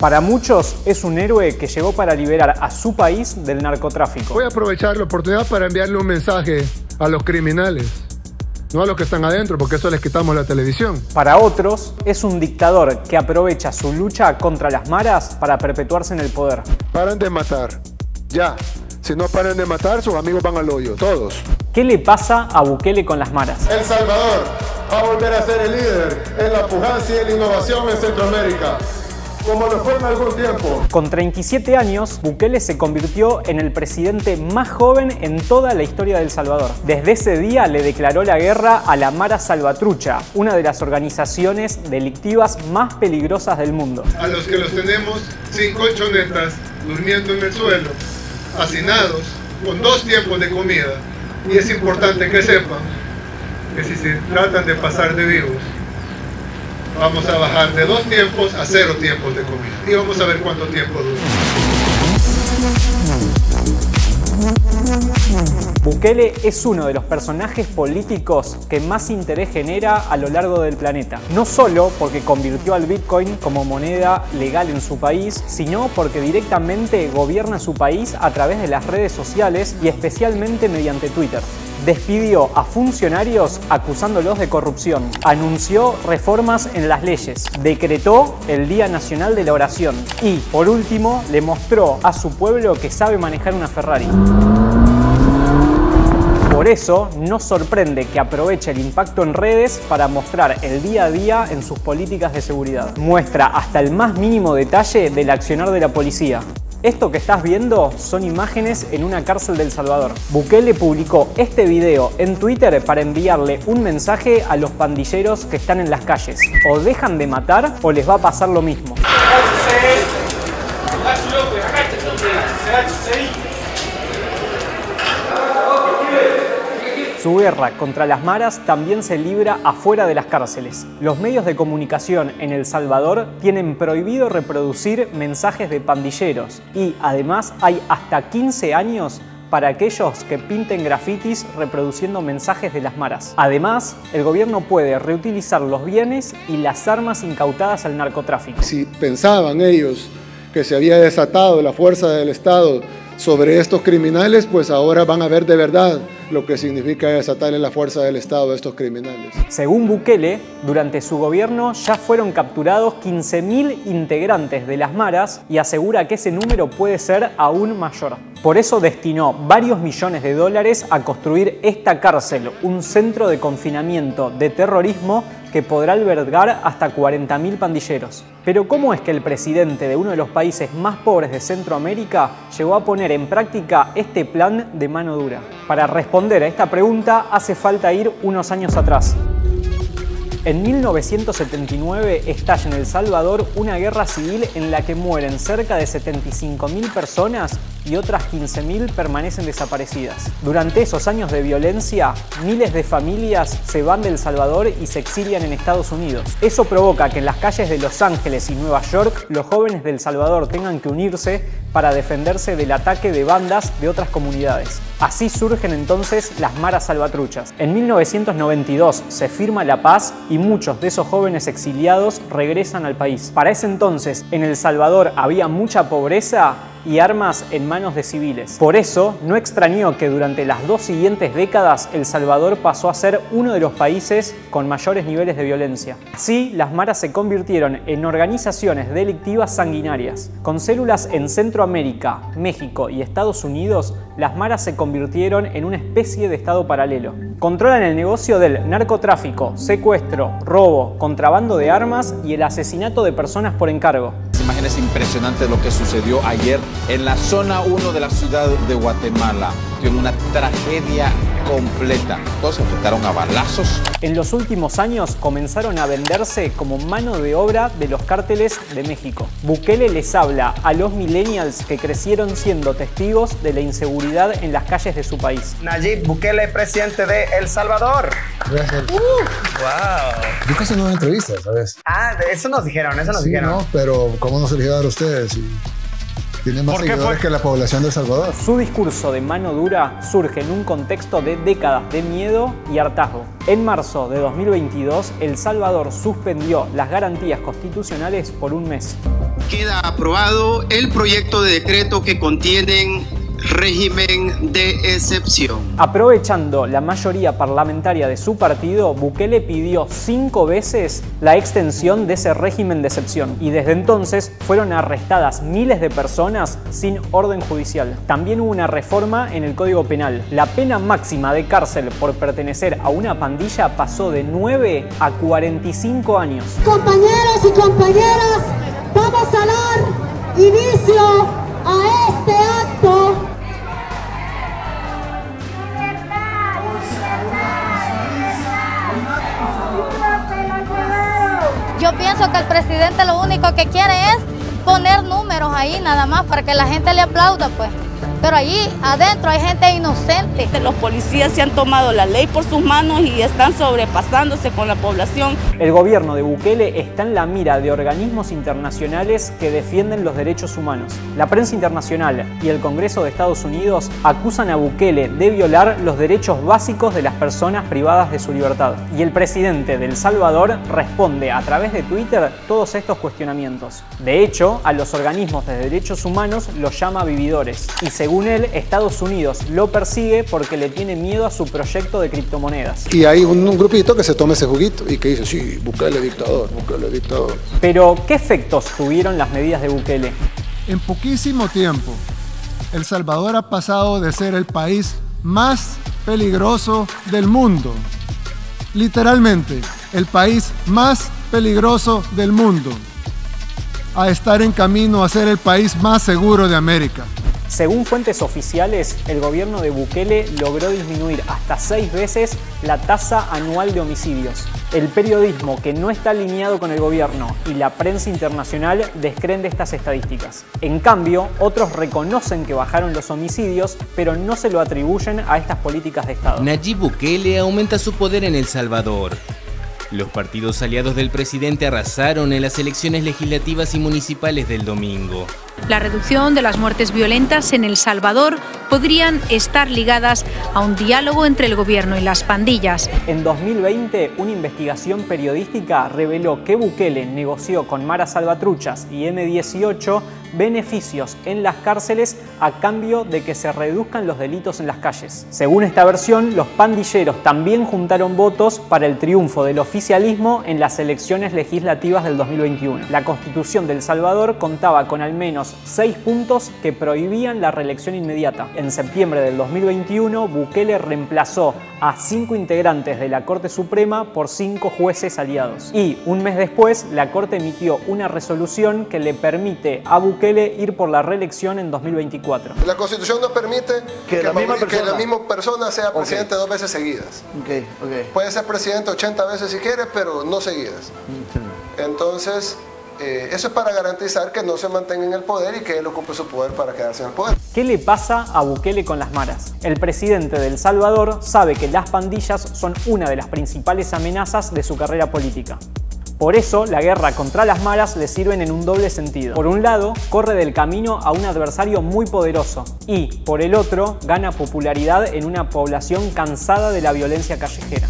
Para muchos es un héroe que llegó para liberar a su país del narcotráfico. Voy a aprovechar la oportunidad para enviarle un mensaje a los criminales, no a los que están adentro, porque eso les quitamos la televisión. Para otros es un dictador que aprovecha su lucha contra las maras para perpetuarse en el poder. Paran de matar, ya. Si no paran de matar, sus amigos van al hoyo, todos. ¿Qué le pasa a Bukele con las maras? El Salvador va a volver a ser el líder en la pujanza y en la innovación en Centroamérica, como lo fue en algún tiempo. Con 37 años, Bukele se convirtió en el presidente más joven en toda la historia de El Salvador. Desde ese día le declaró la guerra a la Mara Salvatrucha, una de las organizaciones delictivas más peligrosas del mundo. A los que los tenemos sin colchonetas, durmiendo en el suelo, hacinados, con 2 tiempos de comida. Y es importante que sepan que si se tratan de pasar de vivos, vamos a bajar de 2 tiempos a 0 tiempos de comida. Y vamos a ver cuánto tiempo dura. Bukele es uno de los personajes políticos que más interés genera a lo largo del planeta. No solo porque convirtió al Bitcoin como moneda legal en su país, sino porque directamente gobierna su país a través de las redes sociales y especialmente mediante Twitter. Despidió a funcionarios acusándolos de corrupción, anunció reformas en las leyes, decretó el Día Nacional de la Oración y, por último, le mostró a su pueblo que sabe manejar una Ferrari. Por eso, no sorprende que aproveche el impacto en redes para mostrar el día a día en sus políticas de seguridad. Muestra hasta el más mínimo detalle del accionar de la policía. Esto que estás viendo son imágenes en una cárcel de El Salvador. Bukele publicó este video en Twitter para enviarle un mensaje a los pandilleros que están en las calles. O dejan de matar o les va a pasar lo mismo. Su guerra contra las maras también se libra afuera de las cárceles. Los medios de comunicación en El Salvador tienen prohibido reproducir mensajes de pandilleros y además hay hasta 15 años para aquellos que pinten grafitis reproduciendo mensajes de las maras. Además, el gobierno puede reutilizar los bienes y las armas incautadas al narcotráfico. Si pensaban ellos que se había desatado la fuerza del Estado sobre estos criminales, pues ahora van a ver de verdad lo que significa desatarle la fuerza del Estado a estos criminales. Según Bukele, durante su gobierno ya fueron capturados 15.000 integrantes de las maras y asegura que ese número puede ser aún mayor. Por eso destinó varios millones de dólares a construir esta cárcel, un centro de confinamiento de terrorismo que podrá albergar hasta 40.000 pandilleros. Pero ¿cómo es que el presidente de uno de los países más pobres de Centroamérica llegó a poner en práctica este plan de mano dura? Para responder a esta pregunta hace falta ir unos años atrás. En 1979 estalla en El Salvador una guerra civil en la que mueren cerca de 75.000 personas y otras 15.000 permanecen desaparecidas. Durante esos años de violencia, miles de familias se van de El Salvador y se exilian en Estados Unidos. Eso provoca que en las calles de Los Ángeles y Nueva York los jóvenes de El Salvador tengan que unirse para defenderse del ataque de bandas de otras comunidades. Así surgen entonces las Maras Salvatruchas. En 1992 se firma la paz y muchos de esos jóvenes exiliados regresan al país. Para ese entonces, en El Salvador había mucha pobreza y armas en manos de civiles. Por eso, no extrañó que durante las 2 siguientes décadas El Salvador pasó a ser uno de los países con mayores niveles de violencia. Así, las maras se convirtieron en organizaciones delictivas sanguinarias. Con células en Centroamérica, México y Estados Unidos, las maras se convirtieron en una especie de estado paralelo. Controlan el negocio del narcotráfico, secuestro, robo, contrabando de armas y el asesinato de personas por encargo. Imágenes impresionantes de lo que sucedió ayer en la zona 1 de la ciudad de Guatemala. En una tragedia completa. Todos se enfrentaron a balazos. En los últimos años comenzaron a venderse como mano de obra de los cárteles de México. Bukele les habla a los millennials que crecieron siendo testigos de la inseguridad en las calles de su país. Nayib Bukele, presidente de El Salvador. Gracias. ¡Wow! Yo casi no doy entrevistas, ¿sabes? Ah, eso nos dijeron, eso nos sí, dijeron. No, pero ¿cómo no se les iba a dar a ustedes? Tiene más seguidores que la población de El Salvador. Su discurso de mano dura surge en un contexto de décadas de miedo y hartazgo. En marzo de 2022, El Salvador suspendió las garantías constitucionales por un mes. Queda aprobado el proyecto de decreto que contienen régimen de excepción. Aprovechando la mayoría parlamentaria de su partido, Bukele pidió 5 veces la extensión de ese régimen de excepción y desde entonces fueron arrestadas miles de personas sin orden judicial. También hubo una reforma en el Código Penal. La pena máxima de cárcel por pertenecer a una pandilla pasó de 9 a 45 años. Compañeros y compañeras, vamos a dar inicio a este acto. Yo pienso que el presidente lo único que quiere es poner números ahí nada más para que la gente le aplauda, pues. Pero allí adentro hay gente inocente. Los policías se han tomado la ley por sus manos y están sobrepasándose con la población. El gobierno de Bukele está en la mira de organismos internacionales que defienden los derechos humanos. La prensa internacional y el Congreso de Estados Unidos acusan a Bukele de violar los derechos básicos de las personas privadas de su libertad. Y el presidente de El Salvador responde a través de Twitter todos estos cuestionamientos. De hecho, a los organismos de derechos humanos los llama vividores. Y según él, Estados Unidos lo persigue porque le tiene miedo a su proyecto de criptomonedas. Y hay un grupito que se toma ese juguito y que dice, sí, Bukele dictador, Bukele dictador. Pero, ¿qué efectos tuvieron las medidas de Bukele? En poquísimo tiempo, El Salvador ha pasado de ser el país más peligroso del mundo, literalmente, el país más peligroso del mundo, a estar en camino a ser el país más seguro de América. Según fuentes oficiales, el gobierno de Bukele logró disminuir hasta 6 veces la tasa anual de homicidios. El periodismo que no está alineado con el gobierno y la prensa internacional descreen de estas estadísticas. En cambio, otros reconocen que bajaron los homicidios, pero no se lo atribuyen a estas políticas de Estado. Nayib Bukele aumenta su poder en El Salvador. Los partidos aliados del presidente arrasaron en las elecciones legislativas y municipales del domingo. La reducción de las muertes violentas en El Salvador podrían estar ligadas a un diálogo entre el gobierno y las pandillas. En 2020, una investigación periodística reveló que Bukele negoció con Mara Salvatruchas y M18 beneficios en las cárceles a cambio de que se reduzcan los delitos en las calles. Según esta versión, los pandilleros también juntaron votos para el triunfo del oficialismo en las elecciones legislativas del 2021. La Constitución de El Salvador contaba con al menos 6 puntos que prohibían la reelección inmediata. En septiembre del 2021, Bukele reemplazó a 5 integrantes de la Corte Suprema por 5 jueces aliados. Y un mes después, la Corte emitió una resolución que le permite a Bukele ir por la reelección en 2024. La Constitución no permite que la misma persona sea presidente 2 veces seguidas. Puede ser presidente 80 veces si quiere, pero no seguidas. Entonces, eso es para garantizar que no se mantenga en el poder y que él ocupe su poder para quedarse en el poder. ¿Qué le pasa a Bukele con las maras? El presidente de El Salvador sabe que las pandillas son una de las principales amenazas de su carrera política. Por eso, la guerra contra las maras le sirven en un doble sentido. Por un lado, corre del camino a un adversario muy poderoso y, por el otro, gana popularidad en una población cansada de la violencia callejera.